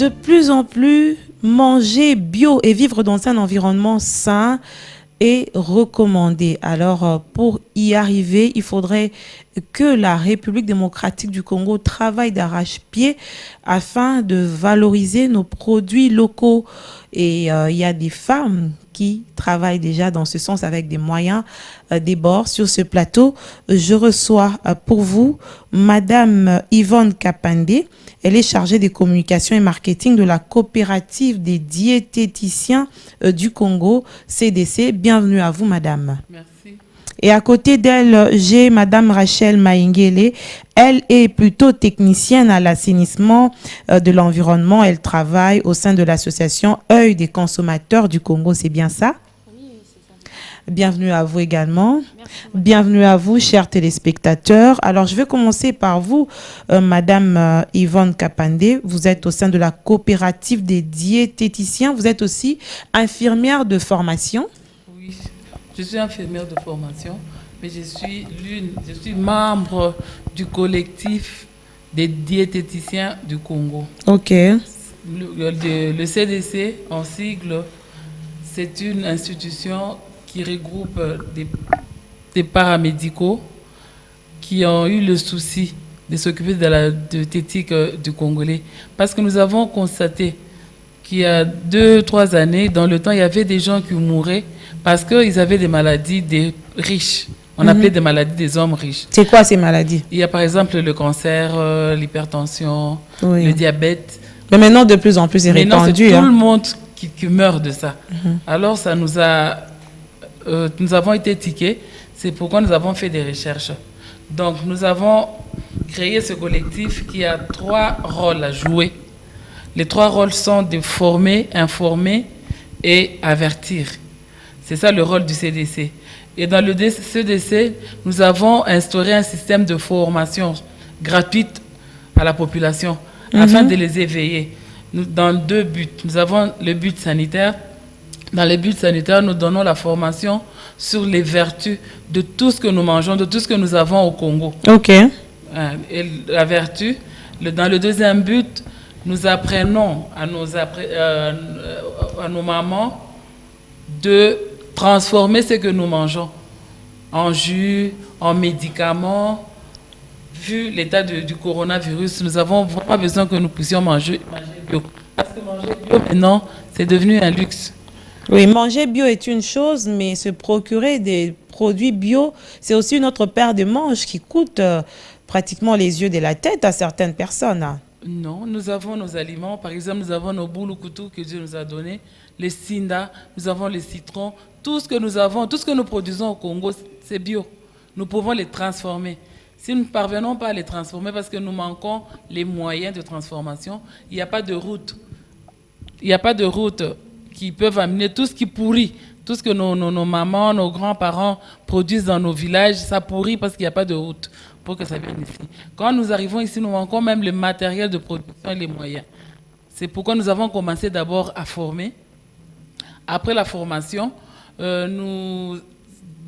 De plus en plus, manger bio et vivre dans un environnement sain est recommandé. Alors, pour y arriver, il faudrait que la République démocratique du Congo travaille d'arrache-pied afin de valoriser nos produits locaux. Et il y a des femmes qui travaillent déjà dans ce sens avec des moyens des bords. Sur ce plateau, je reçois pour vous Madame Yvonne Kapandé. Elle est chargée des communications et marketing de la coopérative des diététiciens du Congo, CDC. Bienvenue à vous, Madame. Merci. Et à côté d'elle, j'ai Madame Rachel Maïngele. Elle est plutôt technicienne à l'assainissement de l'environnement. Elle travaille au sein de l'association Œil des consommateurs du Congo. C'est bien ça? Oui, c'est ça. Bienvenue à vous également. Merci. Bienvenue à vous, chers téléspectateurs. Alors, je vais commencer par vous, Madame Yvonne Kapandé. Vous êtes au sein de la coopérative des diététiciens. Vous êtes aussi infirmière de formation. Oui, je suis infirmière de formation, mais je suis membre du collectif des diététiciens du Congo. OK. Le CDC, en sigle, c'est une institution qui regroupe des paramédicaux qui ont eu le souci de s'occuper de la diététique du Congolais. Parce que nous avons constaté qu'il y a 2-3 années, dans le temps, il y avait des gens qui mouraient parce qu'ils avaient des maladies des riches. On appelait des maladies des hommes riches. C'est quoi ces maladies? Il y a par exemple le cancer, l'hypertension, Oui. le diabète. Mais maintenant, de plus en plus, c'est Maintenant, répandu. c'est tout le monde qui meurt de ça. Alors, ça nous a... nous avons été tiqués. C'est pourquoi nous avons fait des recherches. Donc, nous avons créé ce collectif qui a 3 rôles à jouer. Les 3 rôles sont de former, informer et avertir. C'est ça le rôle du CDC. Et dans le CDC, nous avons instauré un système de formation gratuite à la population afin de les éveiller. Dans 2 buts. Nous avons le but sanitaire. Dans le but sanitaire, nous donnons la formation sur les vertus de tout ce que nous mangeons, de tout ce que nous avons au Congo. OK. Et la vertu, dans le 2e but, nous apprenons à nos mamans de transformer ce que nous mangeons en jus, en médicaments. Vu l'état du coronavirus, nous avons vraiment besoin que nous puissions manger bio. Parce que manger bio, maintenant, c'est devenu un luxe. Oui, manger bio est une chose, mais se procurer des produits bio, c'est aussi une autre paire de manches qui coûte pratiquement les yeux de la tête à certaines personnes. Non, nous avons nos aliments. Par exemple, nous avons nos boulou-koutou que Dieu nous a donnés, les sinda, nous avons les citrons. Tout ce que nous avons, tout ce que nous produisons au Congo, c'est bio. Nous pouvons les transformer. Si nous ne parvenons pas à les transformer parce que nous manquons les moyens de transformation, il n'y a pas de route. Il n'y a pas de route qui peuvent amener tout ce qui pourrit. Tout ce que nos mamans, nos grands-parents produisent dans nos villages, ça pourrit parce qu'il n'y a pas de route pour que ça vienne ici. Quand nous arrivons ici, nous manquons même le matériel de production et les moyens. C'est pourquoi nous avons commencé d'abord à former. Après la formation, nous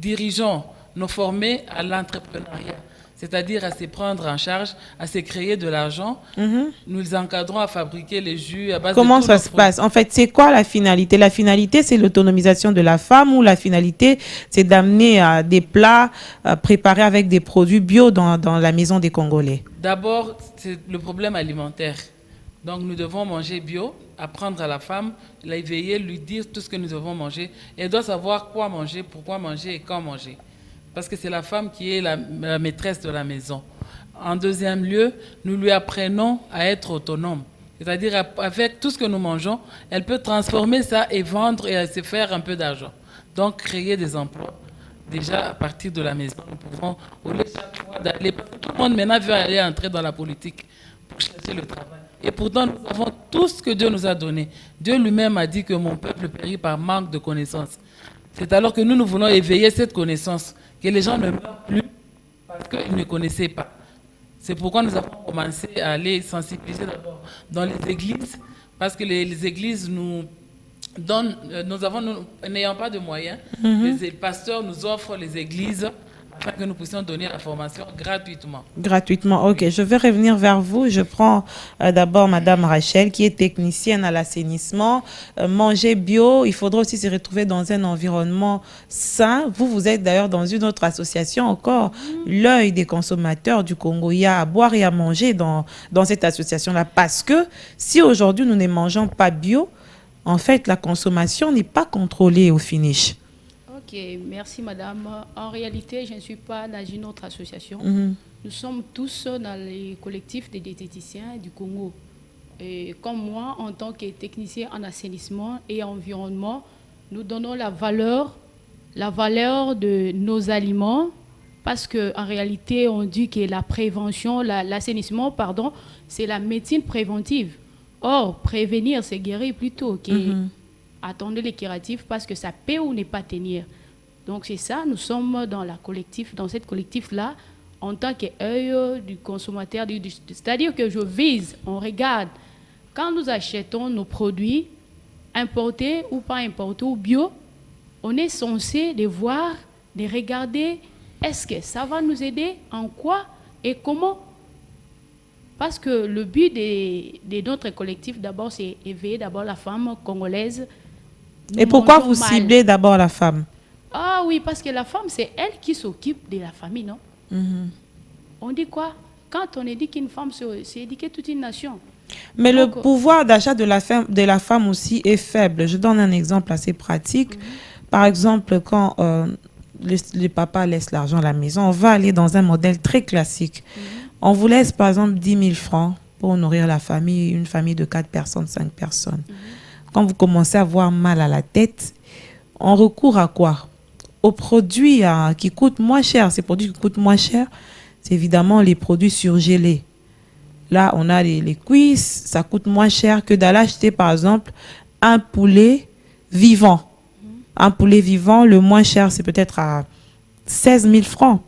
dirigeons nos formés à l'entrepreneuriat, c'est-à-dire à se prendre en charge, à se créer de l'argent. Nous les encadrons à fabriquer les jus à base Comment de ça se passe? En fait, c'est quoi la finalité? La finalité, c'est l'autonomisation de la femme ou la finalité, c'est d'amener des plats préparés avec des produits bio dans la maison des Congolais? D'abord, c'est le problème alimentaire. Donc, nous devons manger bio, apprendre à la femme, l'éveiller, lui dire tout ce que nous devons manger. Elle doit savoir quoi manger, pourquoi manger et quand manger. Parce que c'est la femme qui est la maîtresse de la maison. En 2e lieu, nous lui apprenons à être autonome. C'est-à-dire, avec tout ce que nous mangeons, elle peut transformer ça et vendre et se faire un peu d'argent. Donc, créer des emplois. Déjà, à partir de la maison, nous pouvons, au lieu chaque fois d'aller... Tout le monde maintenant veut aller entrer dans la politique pour chercher le travail. Et pourtant, nous avons tout ce que Dieu nous a donné. Dieu lui-même a dit que mon peuple périt par manque de connaissances. C'est alors que nous voulons éveiller cette connaissance, que les gens ne meurent plus parce qu'ils ne connaissaient pas. C'est pourquoi nous avons commencé à aller sensibiliser d'abord dans les églises, parce que les églises nous donnent, n'ayant pas de moyens, les pasteurs nous offrent les églises afin que nous puissions donner la formation gratuitement. Gratuitement, ok. Je vais revenir vers vous. Je prends d'abord Madame Rachel, qui est technicienne à l'assainissement. Manger bio, il faudra aussi se retrouver dans un environnement sain. Vous êtes d'ailleurs dans une autre association encore, l'œil des consommateurs du Congo. Il y a à boire et à manger dans cette association-là. Parce que si aujourd'hui nous ne mangeons pas bio, en fait, la consommation n'est pas contrôlée au finish. Ok, merci madame. En réalité, je ne suis pas dans une autre association. Nous sommes tous dans les collectifs des diététiciens du Congo. Et comme moi, en tant que technicien en assainissement et environnement, nous donnons la valeur de nos aliments, parce qu'en réalité, on dit que la prévention, l'assainissement, pardon, c'est la médecine préventive. Or, prévenir, c'est guérir plutôt attendre les curatifs, parce que ça peut ou ne pas tenir. Donc c'est ça, nous sommes dans cette collectif-là, en tant qu'œil du consommateur, c'est-à-dire que je vise, on regarde, quand nous achetons nos produits, importés ou pas importés ou bio, on est censé de voir, de regarder, est-ce que ça va nous aider, en quoi et comment? Parce que le but de notre collectif, d'abord, c'est éveiller d'abord la femme congolaise. Et pourquoi vous ciblez d'abord la femme? Ah oui, parce que la femme, c'est elle qui s'occupe de la famille, non? On dit quoi? Quand on éduque une femme, c'est éduquer toute une nation. Mais donc, le pouvoir d'achat de la femme aussi est faible. Je donne un exemple assez pratique. Par exemple, quand le papa laisse l'argent à la maison, on va aller dans un modèle très classique. On vous laisse par exemple 10 000 francs pour nourrir la famille, une famille de 4 personnes, 5 personnes. Quand vous commencez à avoir mal à la tête, on recourt à quoi? Aux produits qui coûtent moins cher. Ces produits qui coûtent moins cher, c'est évidemment les produits surgelés. Là, on a les cuisses, ça coûte moins cher que d'aller acheter par exemple un poulet vivant. Un poulet vivant, le moins cher, c'est peut-être à 16 000 francs.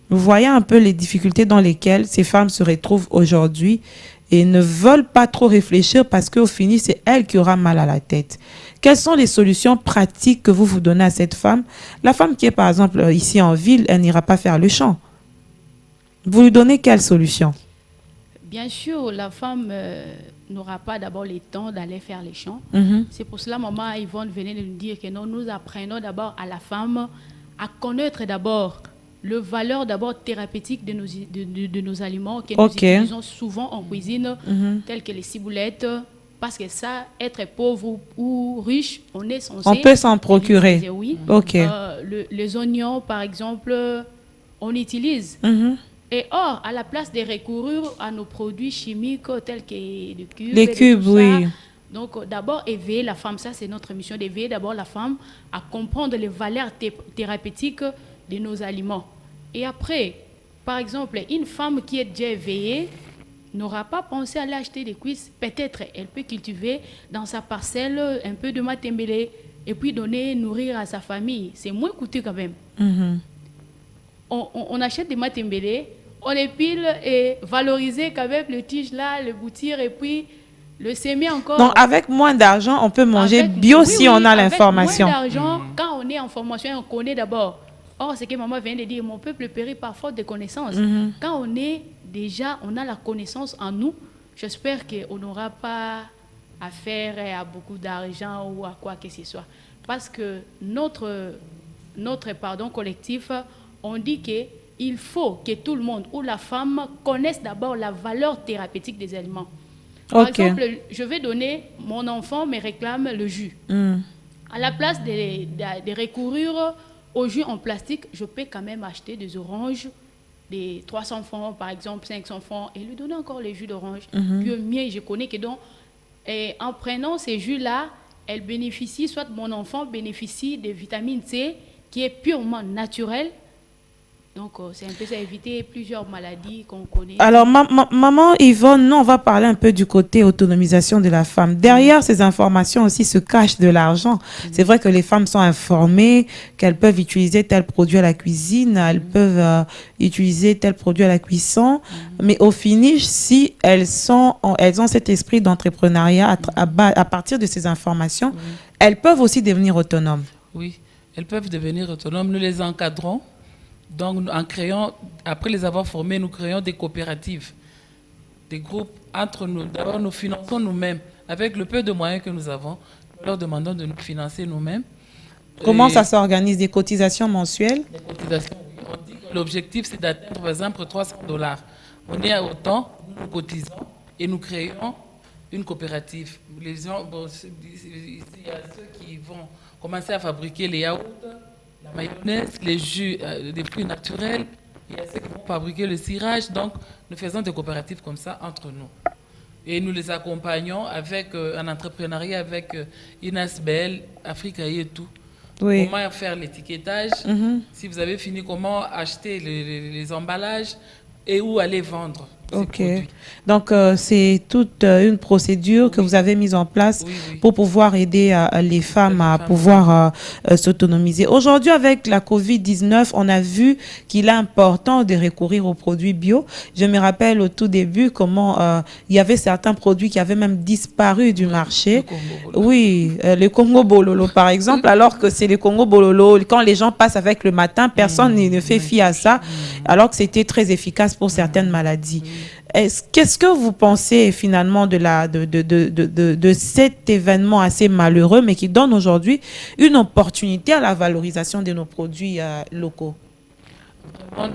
Vous voyez un peu les difficultés dans lesquelles ces femmes se retrouvent aujourd'hui et ne veulent pas trop réfléchir parce qu'au fini, c'est elle qui aura mal à la tête. Quelles sont les solutions pratiques que vous donnez à cette femme? La femme qui est par exemple ici en ville, elle n'ira pas faire le champ. Vous lui donnez quelle solution? Bien sûr, la femme n'aura pas d'abord le temps d'aller faire les champs. C'est pour cela, maman Yvonne venait de nous dire que nous apprenons d'abord à la femme à connaître d'abord le valeur d'abord thérapeutique de nos aliments que nous utilisons souvent en cuisine, tels que les ciboulettes, parce que ça, être pauvre ou riche, on est censé... On peut s'en procurer. Oui. Les oignons, par exemple, on utilise. Et or, à la place de recourir à nos produits chimiques tels que les cubes... Les cubes, oui. Donc, d'abord, éveiller la femme, ça c'est notre mission, d'éveiller d'abord la femme à comprendre les valeurs thérapeutiques de nos aliments. Et après, par exemple, une femme qui est déjà éveillée n'aura pas pensé à aller acheter des cuisses. Peut-être elle peut cultiver dans sa parcelle un peu de matembele et puis nourrir à sa famille. C'est moins coûteux quand même. On achète des matembele, on épile et valoriser quand même le tige là, le boutir et puis le semer encore. Donc avec moins d'argent, on peut manger bio si on a l'information. Avec moins d'argent, quand on est en formation, on connaît d'abord. Or, ce que maman vient de dire, mon peuple périt par faute de connaissances. Quand on a la connaissance en nous, j'espère qu'on n'aura pas affaire à beaucoup d'argent ou à quoi que ce soit. Parce que notre collectif, on dit qu'il faut que tout le monde ou la femme connaisse d'abord la valeur thérapeutique des aliments. Par exemple, je vais donner, mon enfant me réclame le jus. À la place de recourir au jus en plastique, je peux quand même acheter des oranges, des 300 francs par exemple, 500 francs, et lui donner encore les jus d'orange. Puis mieux, je connais que donc, en prenant ces jus-là, elle bénéficie, soit mon enfant bénéficie de vitamine C, qui est purement naturelle. Donc, c'est un peu ça, éviter plusieurs maladies qu'on connaît. Alors, maman Yvonne, nous, on va parler un peu du côté autonomisation de la femme. Derrière ces informations aussi se cache de l'argent. C'est vrai que les femmes sont informées qu'elles peuvent utiliser tel produit à la cuisine, elles peuvent utiliser tel produit à la cuisson. Mais au finish, si elles ont cet esprit d'entrepreneuriat à partir de ces informations, elles peuvent aussi devenir autonomes. Oui, elles peuvent devenir autonomes. Nous les encadrons Donc, après les avoir formés, nous créons des coopératives, des groupes entre nous. D'abord, nous finançons nous-mêmes. Avec le peu de moyens que nous avons, nous leur demandons de nous financer nous-mêmes. Comment ça s'organise? Des cotisations mensuelles? Des cotisations, oui. On dit que l'objectif, c'est d'atteindre, par exemple, $300. On est à autant, nous cotisons et nous créons une coopérative. Les gens, il y a ceux qui vont commencer à fabriquer les yaourts, la mayonnaise, les jus des fruits naturels. Il y a ceux qui vont fabriquer le cirage. Donc, nous faisons des coopératives comme ça entre nous. Et nous les accompagnons avec un entrepreneuriat avec INASBL, Africaï et tout. Oui. Comment faire l'étiquetage. Si vous avez fini, comment acheter les emballages et où aller vendre. Ok. Donc, c'est toute une procédure que vous avez mise en place pour pouvoir aider les femmes à pouvoir s'autonomiser. Aujourd'hui, avec la COVID-19, on a vu qu'il est important de recourir aux produits bio. Je me rappelle au tout début comment il y avait certains produits qui avaient même disparu du marché. Le Congo Bololo, par exemple, alors que c'est le Congo Bololo. Quand les gens passent avec le matin, personne ne fait fi à ça, alors que c'était très efficace pour certaines maladies. Qu'est-ce que vous pensez finalement de cet événement assez malheureux, mais qui donne aujourd'hui une opportunité à la valorisation de nos produits locaux? En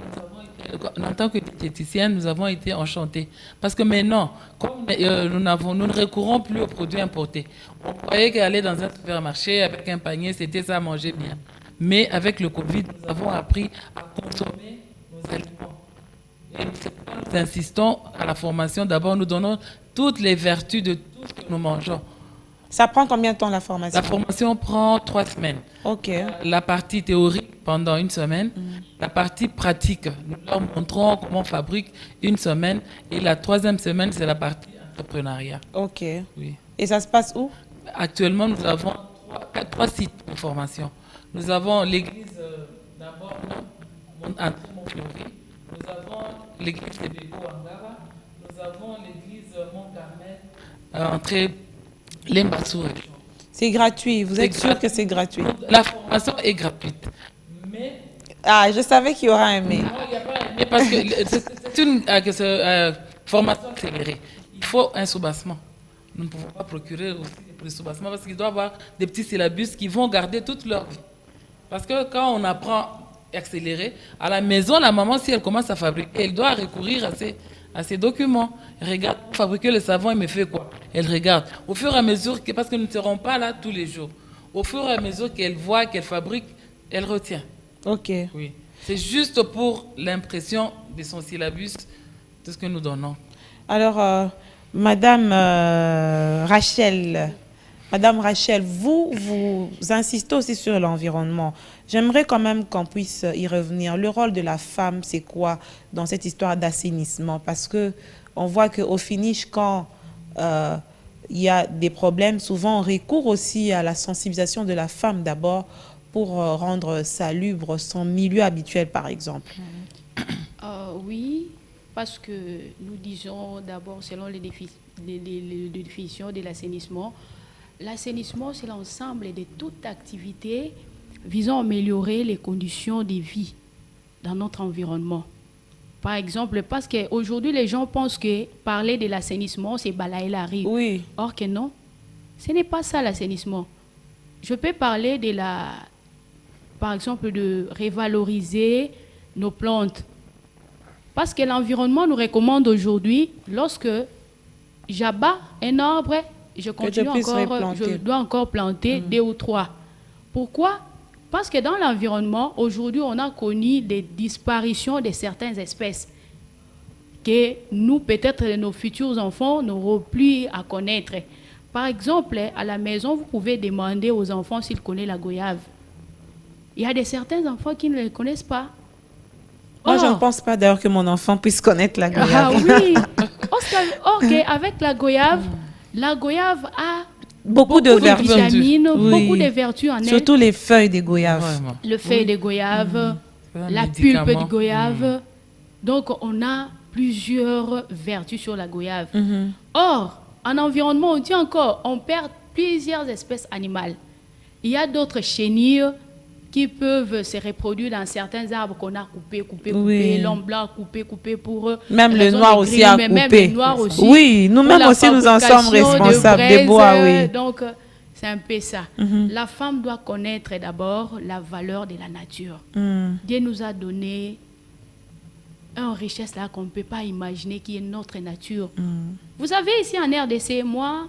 tant que diététicienne, nous avons été enchantés. Parce que maintenant, comme nous ne recourons plus aux produits importés. On croyait qu'aller dans un supermarché avec un panier, c'était ça, manger bien. Mais avec le Covid, nous avons appris à consommer nos aliments. Et nous insistons à la formation. D'abord, nous donnons toutes les vertus de tout ce que nous mangeons. Ça prend combien de temps la formation? La formation prend 3 semaines. Ok. La partie théorique pendant 1 semaine. La partie pratique, nous leur montrons comment on fabrique 1 semaine. Et la 3e semaine, c'est la partie entrepreneuriat. Ok. Oui. Et ça se passe où? Actuellement, nous avons 3 sites de formation. Nous avons l'église d'abord, Montfleury. Nous avons l'église de Bégo Angara. Nous avons l'église Mont-Carmel, entrée Lembassou. C'est gratuit. Vous êtes sûr que c'est gratuit? La formation est gratuite. Mais... Ah, je savais qu'il y aura un mais. Non, il n'y a pas un mais parce que c'est une formation accélérée. Il faut un soubassement. Nous ne pouvons pas procurer aussi des soubassements parce qu'il doit y avoir des petits syllabus qui vont garder toute leur vie. Parce que quand on apprend accéléré, à la maison, la maman, si elle commence à fabriquer, elle doit recourir à ces documents. Elle regarde, fabriquer le savon, il me fait quoi? Elle regarde. Au fur et à mesure, parce que nous ne serons pas là tous les jours, au fur et à mesure qu'elle voit, qu'elle fabrique, elle retient. Ok. Oui. C'est juste pour l'impression de son syllabus, de ce que nous donnons. Alors, Madame Rachel, vous insistez aussi sur l'environnement. J'aimerais quand même qu'on puisse y revenir. Le rôle de la femme, c'est quoi dans cette histoire d'assainissement? Parce que on voit qu'au finish, quand il y a des problèmes, souvent on recourt aussi à la sensibilisation de la femme d'abord pour rendre salubre son milieu habituel, par exemple. Oui, parce que nous disons d'abord, selon les définitions de l'assainissement, l'assainissement, c'est l'ensemble de toute activité visant à améliorer les conditions de vie dans notre environnement. Par exemple, parce qu'aujourd'hui, les gens pensent que parler de l'assainissement, c'est balayer la rue. Oui. Or que non, ce n'est pas ça l'assainissement. Je peux parler par exemple, de revaloriser nos plantes. Parce que l'environnement nous recommande aujourd'hui, lorsque j'abats un arbre, je dois encore planter 2 ou 3. Pourquoi? Parce que dans l'environnement, aujourd'hui, on a connu des disparitions de certaines espèces que nous, peut-être nos futurs enfants, n'auront plus à connaître. Par exemple, à la maison, vous pouvez demander aux enfants s'ils connaissent la goyave. Il y a certains enfants qui ne le connaissent pas. Moi, je ne pense pas d'ailleurs que mon enfant puisse connaître la goyave. Ah oui. Avec la goyave a beaucoup de vitamines, beaucoup de vertus en elle. Surtout les feuilles des goyaves. Vraiment. Le feuille des goyaves, la pulpe de goyave. Donc, on a plusieurs vertus sur la goyave. Or, en environnement, on dit encore, on perd plusieurs espèces animales. Il y a d'autres chenilles qui peuvent se reproduire dans certains arbres qu'on a coupés, Oui. l'homme blanc coupé pour eux. Même le raison noir de aussi grille, a mais même coupé. le noir aussi. Oui, nous-mêmes pour la aussi, nous en sommes fabrication de responsables des braises, bois, oui. Donc, c'est un peu ça. La femme doit connaître d'abord la valeur de la nature. Dieu nous a donné une richesse là qu'on ne peut pas imaginer, qui est notre nature. Vous savez, ici en RDC, moi,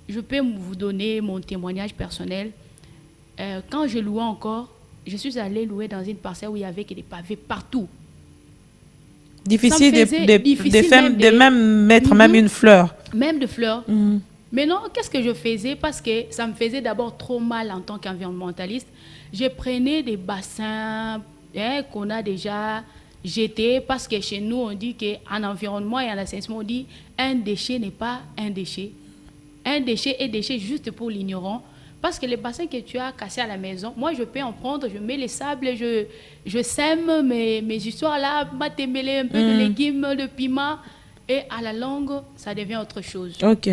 je peux vous donner mon témoignage personnel. Quand je louais encore, je suis allée louer dans une parcelle où il y avait des pavés partout. Difficile difficile de même mettre même une fleur. Même de fleurs. Mais non, qu'est-ce que je faisais? Parce que ça me faisait d'abord trop mal en tant qu'environnementaliste. Je prenais des bassins qu'on a déjà jetés, parce que chez nous, on dit qu'en environnement et en assainissement, on dit un déchet n'est pas un déchet. Un déchet est déchet juste pour l'ignorant. Parce que les bassins que tu as cassés à la maison, moi, je peux en prendre, je mets les sables, je sème mes histoires là, mêler un peu de légumes, de piment, et à la longue, ça devient autre chose. Ok.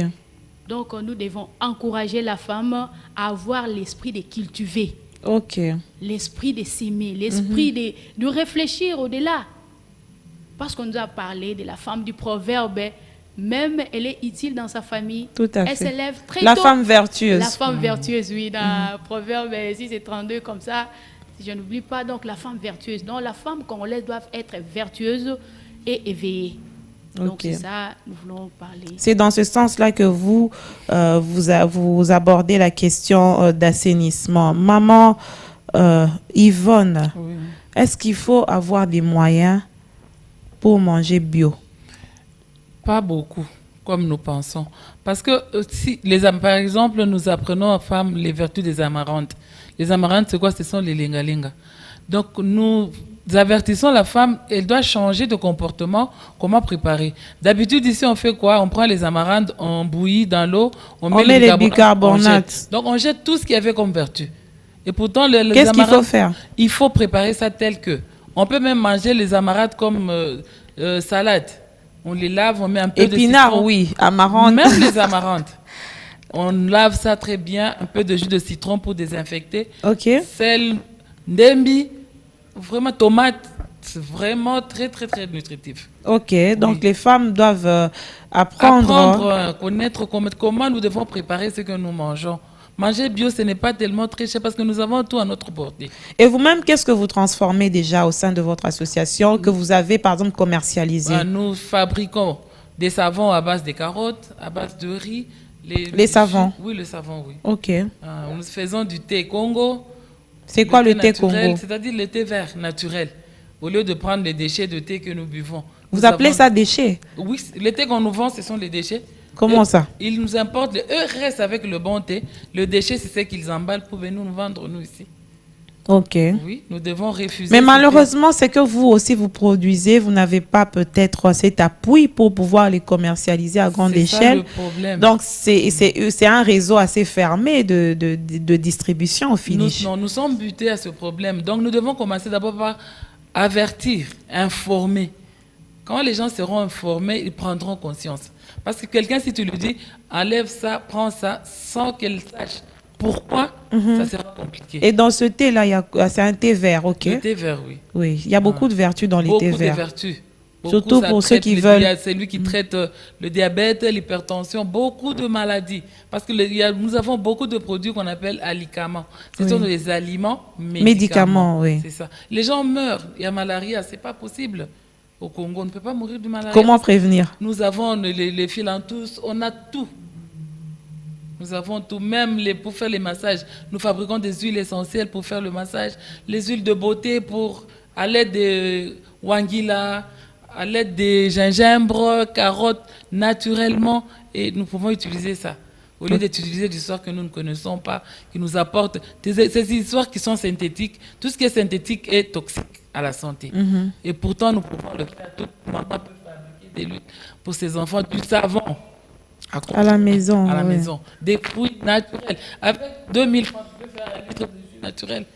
Donc, nous devons encourager la femme à avoir l'esprit de cultiver. Ok. L'esprit de s'aimer, l'esprit de réfléchir au-delà. Parce qu'on nous a parlé de la femme du proverbe, même elle est utile dans sa famille. Tout à Elle fait. s'élève très La tôt. femme vertueuse. La femme vertueuse, oui. Dans Proverbe 6 et 32, comme ça, si je n'oublie pas, donc la femme vertueuse. Donc, la femme congolaise doit être vertueuse et éveillée. Donc, c'est ça, nous voulons parler. C'est dans ce sens-là que vous abordez la question d'assainissement. Maman Yvonne, Oui. est-ce qu'il faut avoir des moyens pour manger bio? Pas beaucoup, comme nous pensons. Parce que si par exemple, nous apprenons aux femmes les vertus des amarantes. Les amarantes, c'est quoi? Ce sont les linga-linga. Donc, nous avertissons la femme, elle doit changer de comportement, comment préparer. D'habitude, ici, on fait quoi? On prend les amarantes, on bouillit dans l'eau, on met les bicarbonates. Donc, on jette tout ce qu'il y avait comme vertu. Et pourtant, qu'est-ce qu'il faut faire? Il faut préparer ça tel que. On peut même manger les amarantes comme salade. On les lave, on met un peu de citron. Oui, amarantes. Même les amarantes. On lave ça très bien, un peu de jus de citron pour désinfecter. Ok. Sel, ndembi, vraiment tomate, c'est vraiment très, très, très nutritif. Ok, donc les femmes doivent apprendre, connaître comment nous devons préparer ce que nous mangeons. Manger bio, ce n'est pas tellement très cher parce que nous avons tout à notre portée. Et vous-même, qu'est-ce que vous transformez déjà au sein de votre association que vous avez, par exemple, commercialisé? Nous fabriquons des savons à base de carottes, à base de riz. Les savons? Oui, le savon, oui. Ok. Nous faisons du thé Congo. C'est quoi le thé naturel, Congo? C'est-à-dire le thé vert naturel. Au lieu de prendre les déchets de thé que nous buvons. Vous appelez ça déchets? Oui, les thés qu'on nous vend, ce sont les déchets. Comment ça? Ils nous importent, eux restent avec le bon thé. Le déchet, c'est ce qu'ils emballent pour venir nous vendre, nous, ici. Ok. Oui, nous devons refuser. Mais malheureusement, c'est que vous aussi, vous produisez, vous n'avez pas peut-être cet appui pour pouvoir les commercialiser à grande échelle. C'est ça le problème. Donc, c'est un réseau assez fermé de distribution au finish. Nous sommes butés à ce problème. Donc, nous devons commencer d'abord par avertir, informer. Quand les gens seront informés, ils prendront conscience. Parce que quelqu'un, si tu lui dis, enlève ça, prends ça, sans qu'elle sache pourquoi, ça sera compliqué. Et dans ce thé-là, c'est un thé vert, ok? Le thé vert, oui. Oui, il y a beaucoup de vertus dans les thés verts. Beaucoup de vertus. Surtout pour ceux qui veulent. C'est lui qui traite le diabète, l'hypertension, beaucoup de maladies. Parce que nous avons beaucoup de produits qu'on appelle alicaments. Ce sont des aliments médicaments. Oui. C'est ça. Les gens meurent. Il y a malaria, c'est pas possible. Au Congo, on ne peut pas mourir de malaria. Comment prévenir? Nous avons les filantous, on a tout. Nous avons tout, même pour faire les massages. Nous fabriquons des huiles essentielles pour faire le massage, les huiles de beauté à l'aide de wangila, à l'aide de gingembre, carottes, naturellement, et nous pouvons utiliser ça. Au lieu d'utiliser des histoires que nous ne connaissons pas, qui nous apportent ces histoires qui sont synthétiques. Tout ce qui est synthétique est toxique à la santé. Et pourtant, nous pouvons le faire. Toute maman peut fabriquer des luttes pour ses enfants, du savon. À la maison. À la maison. Des fruits naturels. Avec 2000 francs, tu peux faire un litre de jus naturel.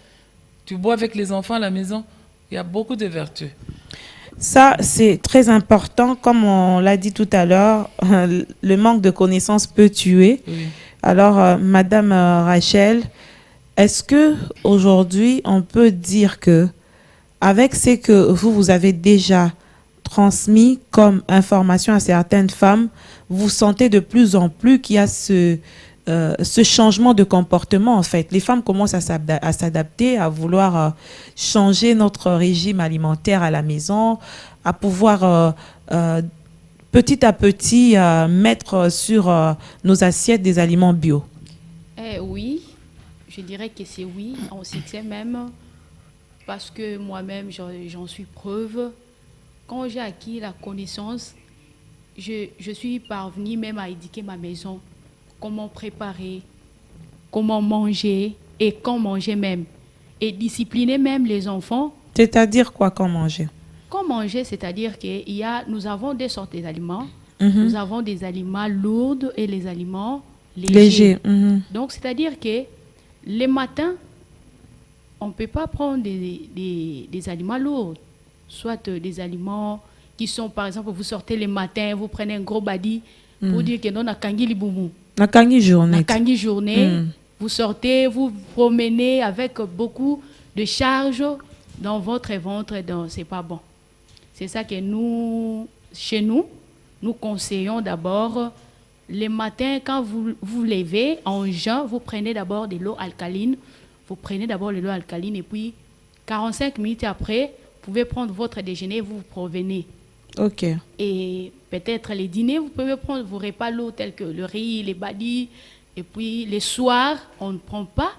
Tu bois avec les enfants à la maison. Il y a beaucoup de vertus. Ça, c'est très important. Comme on l'a dit tout à l'heure, le manque de connaissances peut tuer. Oui. Alors, Madame Rachel, Est-ce que aujourd'hui on peut dire que avec ce que vous avez déjà transmis comme information à certaines femmes, vous sentez de plus en plus qu'il y a ce changement de comportement en fait. Les femmes commencent à s'adapter, à vouloir changer notre régime alimentaire à la maison, à pouvoir petit à petit mettre sur nos assiettes des aliments bio. Oui, je dirais que c'est oui, on s'y tient même, parce que moi-même j'en suis preuve. Quand j'ai acquis la connaissance, je suis parvenue même à éduquer ma maison, comment préparer, comment manger et quand manger même. Et discipliner même les enfants. C'est-à-dire quoi, quand manger? Quand manger, c'est-à-dire que nous avons des sortes d'aliments. Nous avons des aliments lourds et les aliments légers. Donc, c'est-à-dire que les matins, on ne peut pas prendre des aliments lourds. Soit des aliments qui sont, par exemple, vous sortez le matin, vous prenez un gros badi pour dire que non, on a kangi liboumou. La kangi journée. La kangi journée. Vous sortez, vous promenez avec beaucoup de charges dans votre ventre, c'est pas bon. C'est ça que chez nous, nous conseillons d'abord, les matins, quand vous vous levez en jeûne, vous prenez d'abord de l'eau alcaline. Vous prenez d'abord de l'eau alcaline et puis 45 minutes après, vous pouvez prendre votre déjeuner, vous provenez. Ok. Et peut-être les dîners, vous pouvez prendre vos repas lourds tels que le riz, les badis. Et puis les soirs, on ne prend pas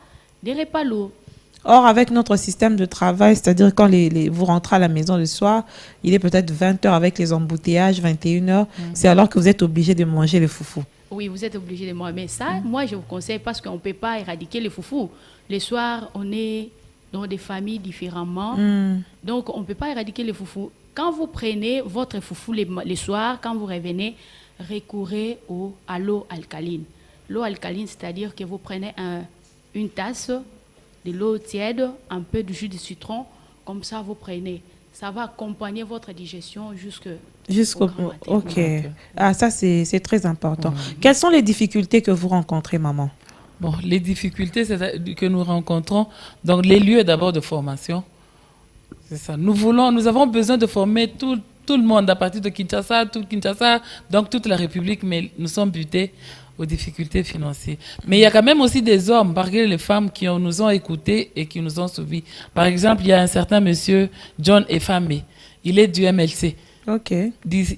des repas lourds. Or, avec notre système de travail, c'est-à-dire quand vous rentrez à la maison le soir, il est peut-être 20h avec les embouteillages, 21h. C'est alors que vous êtes obligé de manger le foufou. Oui, vous êtes obligé de manger. Mais ça, moi, je vous conseille parce qu'on ne peut pas éradiquer le foufou. Les soirs, on est dans des familles différemment. Donc, on ne peut pas éradiquer le foufou. Quand vous prenez votre foufou les soirs, quand vous revenez, recourez à l'eau alcaline. L'eau alcaline, c'est-à-dire que vous prenez une tasse de l'eau tiède, un peu de jus de citron, comme ça vous prenez. Ça va accompagner votre digestion jusqu'au grand matin. Ok. Ah, ça, c'est très important. Quelles sont les difficultés que vous rencontrez, maman? Bon, les difficultés que nous rencontrons, donc les lieux d'abord de formation, c'est ça. Nous avons besoin de former tout le monde à partir de Kinshasa, donc toute la République, mais nous sommes butés aux difficultés financières. Mais il y a quand même aussi des hommes, malgré les femmes, qui nous ont écoutés et qui nous ont suivis. Par exemple, il y a un certain monsieur John Efame, il est du MLC. Ok.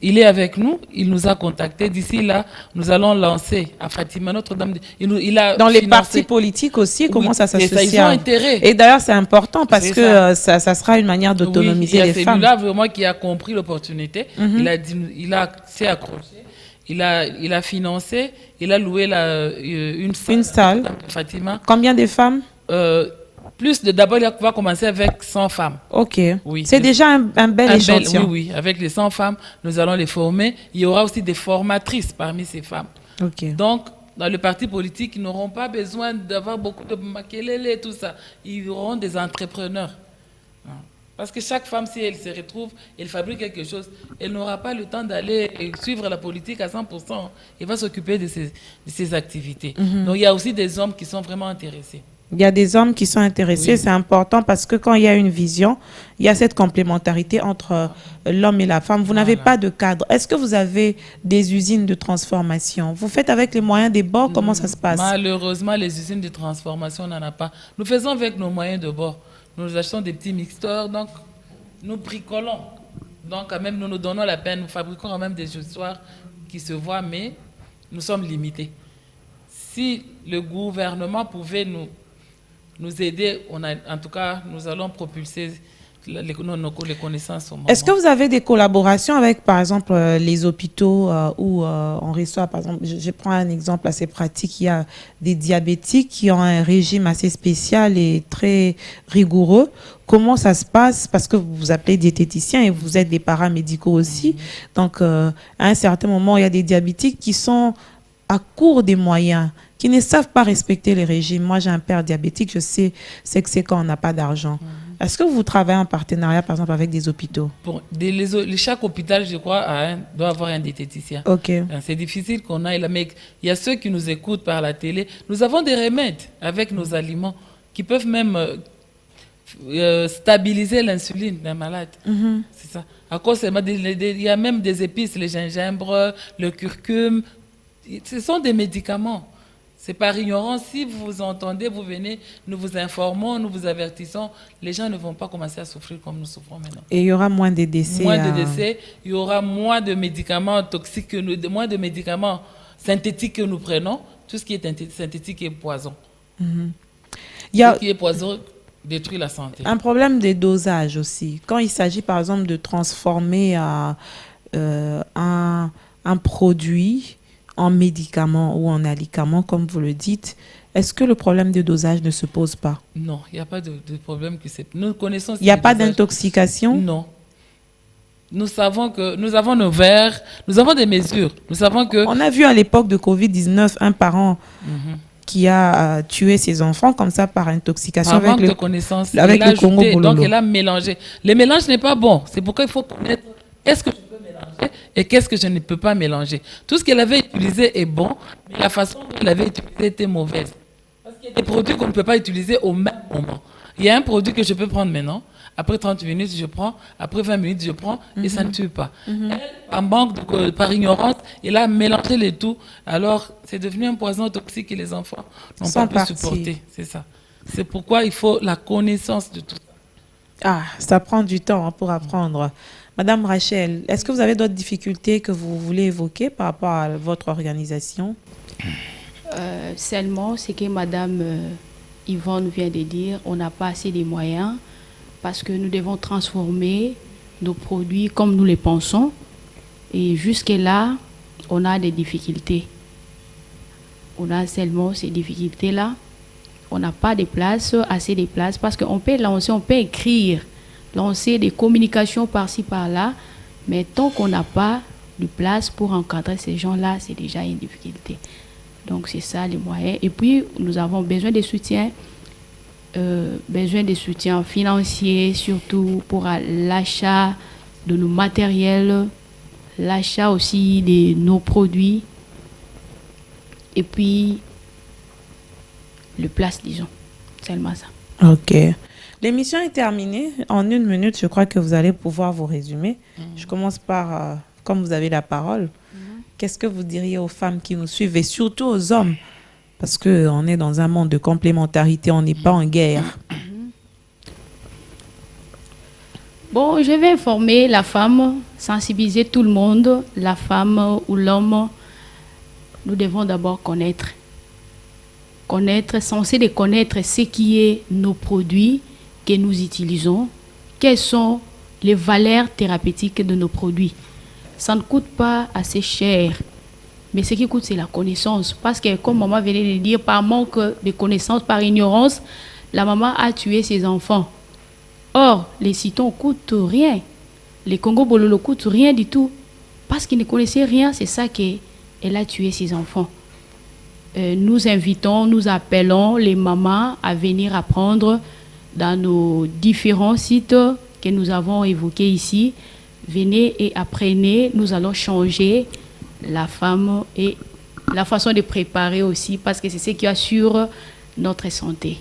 Il est avec nous, il nous a contactés. D'ici là, nous allons lancer à Fatima Notre-Dame. Il a dans les financé. Partis politiques aussi, comment ça s'associe? Ils ont intérêt. Et d'ailleurs, c'est important parce que ça sera une manière d'autonomiser les femmes. C'est celui-là vraiment qui a compris l'opportunité. Il s'est accroché. Il a financé. Il a loué une salle. Fatima. Combien de femmes? D'abord, il va commencer avec 100 femmes. Ok. Oui, c'est déjà un bel échantillon. Oui. Avec les 100 femmes, nous allons les former. Il y aura aussi des formatrices parmi ces femmes. Ok. Donc, dans le parti politique, ils n'auront pas besoin d'avoir beaucoup de maquelele et tout ça. Ils auront des entrepreneurs. Parce que chaque femme, si elle se retrouve, elle fabrique quelque chose, elle n'aura pas le temps d'aller suivre la politique à 100%. Elle va s'occuper de ses activités. Donc, il y a aussi des hommes qui sont vraiment intéressés. Il y a des hommes qui sont intéressés, c'est important parce que quand il y a une vision, il y a cette complémentarité entre l'homme et la femme. Vous n'avez pas de cadre. Est-ce que vous avez des usines de transformation? Vous faites avec les moyens des bords? Comment ça se passe? Malheureusement, les usines de transformation, on n'en a pas. Nous faisons avec nos moyens de bord. Nous achetons des petits mixteurs, donc nous bricolons. Donc quand même, nous nous donnons la peine. Nous fabriquons quand même des histoires qui se voient, mais nous sommes limités. Si le gouvernement pouvait nous aider, en tout cas, nous allons propulser les connaissances au moment. Est-ce que vous avez des collaborations avec, par exemple, les hôpitaux où on reçoit, par exemple, je prends un exemple assez pratique, il y a des diabétiques qui ont un régime assez spécial et très rigoureux. Comment ça se passe? Parce que vous vous appelez diététicien et vous êtes des paramédicaux aussi. Donc, à un certain moment, il y a des diabétiques qui sont à court des moyens, qui ne savent pas respecter les régimes. Moi, j'ai un père diabétique, je sais c'est que c'est quand on n'a pas d'argent. Est-ce que vous travaillez en partenariat, par exemple, avec des hôpitaux? Bon, chaque hôpital, je crois, doit avoir un diététicien. Ok. C'est difficile qu'on aille là, mais il y a ceux qui nous écoutent par la télé. Nous avons des remèdes avec nos aliments qui peuvent même stabiliser l'insuline d'un malade. C'est ça. À cause, il y a même des épices, le gingembre, le curcuma. Ce sont des médicaments. C'est par ignorance. Si vous entendez, vous venez, nous vous informons, nous vous avertissons. Les gens ne vont pas commencer à souffrir comme nous souffrons maintenant. Et il y aura moins de décès. Moins de décès, il y aura moins de médicaments toxiques, moins de médicaments synthétiques que nous prenons. Tout ce qui est synthétique est poison. Il y a Ce qui est poison détruit la santé. un problème de dosage aussi. Quand il s'agit par exemple de transformer un produit en médicament ou en alicament, comme vous le dites, est-ce que le problème de dosage ne se pose pas? Non, il n'y a pas de problème. Nous connaissons. Il n'y a pas d'intoxication? Non. Nous savons que nous avons nos verres, nous avons des mesures. Nous savons que. On a vu à l'époque de Covid-19 un parent qui a tué ses enfants comme ça par intoxication Par manque avec de connaissances, avec il a le Congo ajouté, Bololo. donc il a mélangé. Le mélange n'est pas bon. C'est pourquoi il faut connaître est-ce que je peux mélanger et qu'est-ce que je ne peux pas mélanger. Tout ce qu'il avait utilisé est bon, mais la façon dont il avait utilisé était mauvaise. Parce qu'il y a des produits qu'on ne peut pas utiliser au même moment. Il y a un produit que je peux prendre maintenant, après 30 minutes je prends, après 20 minutes je prends, et ça ne tue pas. Elle, par manque, par ignorance, il a mélangé les tout, alors c'est devenu un poison toxique et les enfants n'ont Sont pas pu partis. supporter. C'est ça. C'est pourquoi il faut la connaissance de tout ça. Ah, ça prend du temps pour apprendre. Madame Rachel, est-ce que vous avez d'autres difficultés que vous voulez évoquer par rapport à votre organisation? Seulement, ce que Madame Yvonne vient de dire, on n'a pas assez de moyens parce que nous devons transformer nos produits comme nous les pensons. Et jusque-là, on a des difficultés. On a seulement ces difficultés-là. On n'a pas de place, assez de place, parce qu'on peut lancer, on peut écrire, lancer des communications par-ci, par-là, mais tant qu'on n'a pas de place pour encadrer ces gens-là, c'est déjà une difficulté. Donc, c'est ça les moyens. Et puis, nous avons besoin de soutien financier, surtout pour l'achat de nos matériels, l'achat aussi de nos produits, et puis le place, disons. Seulement ça. Ok. L'émission est terminée. En 1 minute, je crois que vous allez pouvoir vous résumer. Je commence par, comme vous avez la parole, qu'est-ce que vous diriez aux femmes qui nous suivent et surtout aux hommes? Parce qu'on est dans un monde de complémentarité, on n'est pas en guerre. Bon, je vais informer la femme, sensibiliser tout le monde, la femme ou l'homme. Nous devons d'abord connaître, censé de connaître ce qui est nos produits que nous utilisons, quelles sont les valeurs thérapeutiques de nos produits. Ça ne coûte pas assez cher, mais ce qui coûte, c'est la connaissance. Parce que, comme maman venait de dire, par manque de connaissances, par ignorance, la maman a tué ses enfants. Or, les citons ne coûtent rien. Les Congo Bololo ne coûtent rien du tout. Parce qu'ils ne connaissaient rien, c'est ça qu'elle a tué ses enfants. Nous invitons, nous appelons les mamans à venir apprendre dans nos différents sites que nous avons évoqués ici. Venez et apprenez, nous allons changer la femme et la façon de préparer aussi, parce que c'est ce qui assure notre santé.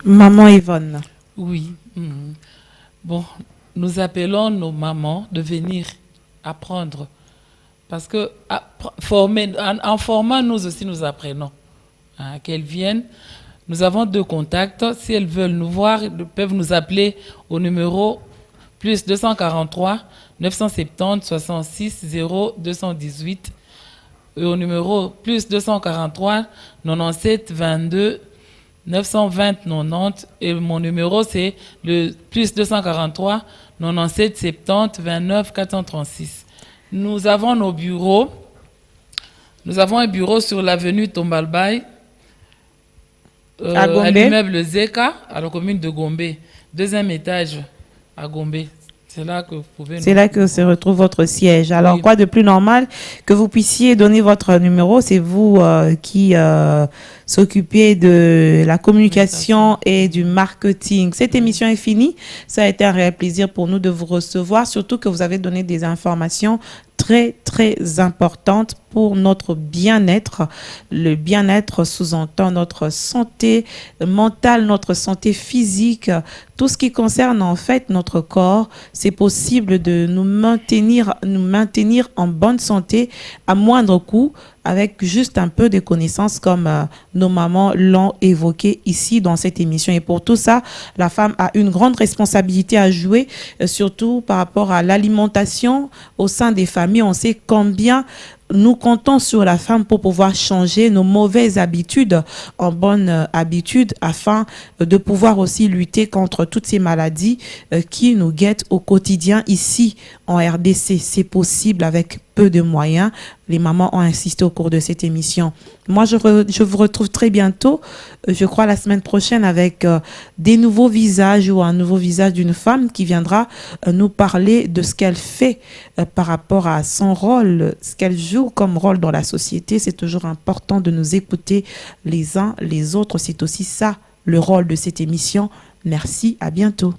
Maman Yvonne. Oui. Bon, nous appelons nos mamans de venir apprendre. Parce que en formant, nous aussi, nous apprenons. Qu'elles viennent. Nous avons 2 contacts. Si elles veulent nous voir, elles peuvent nous appeler au numéro plus 243 970 66 0 218 et au numéro plus 243 97 22 920 90 et mon numéro c'est le plus 243 97 70 29 436. Nous avons nos bureaux. Nous avons un bureau sur l'avenue Tombalbaye à l'immeuble Zeka à la commune de Gombe, 2e étage à Gombe. C'est là que vous pouvez. C'est là que se retrouve votre siège. Alors, Oui. quoi de plus normal que vous puissiez donner votre numéro? C'est vous qui s'occupez de la communication et du marketing. Cette émission est finie. Ça a été un réel plaisir pour nous de vous recevoir, surtout que vous avez donné des informations très, très importante pour notre bien-être. Le bien-être sous-entend notre santé mentale, notre santé physique, tout ce qui concerne en fait notre corps. C'est possible de nous maintenir en bonne santé à moindre coût, avec juste un peu de connaissances comme nos mamans l'ont évoqué ici dans cette émission. Et pour tout ça, la femme a une grande responsabilité à jouer, surtout par rapport à l'alimentation au sein des familles. On sait combien nous comptons sur la femme pour pouvoir changer nos mauvaises habitudes en bonnes habitudes, afin de pouvoir aussi lutter contre toutes ces maladies qui nous guettent au quotidien ici en RDC. C'est possible avec peu de moyens. Les mamans ont insisté au cours de cette émission. Moi, je vous retrouve très bientôt, je crois la semaine prochaine, avec des nouveaux visages ou un nouveau visage d'une femme qui viendra nous parler de ce qu'elle fait par rapport à son rôle, ce qu'elle joue comme rôle dans la société. C'est toujours important de nous écouter les uns les autres. C'est aussi ça le rôle de cette émission. Merci, à bientôt.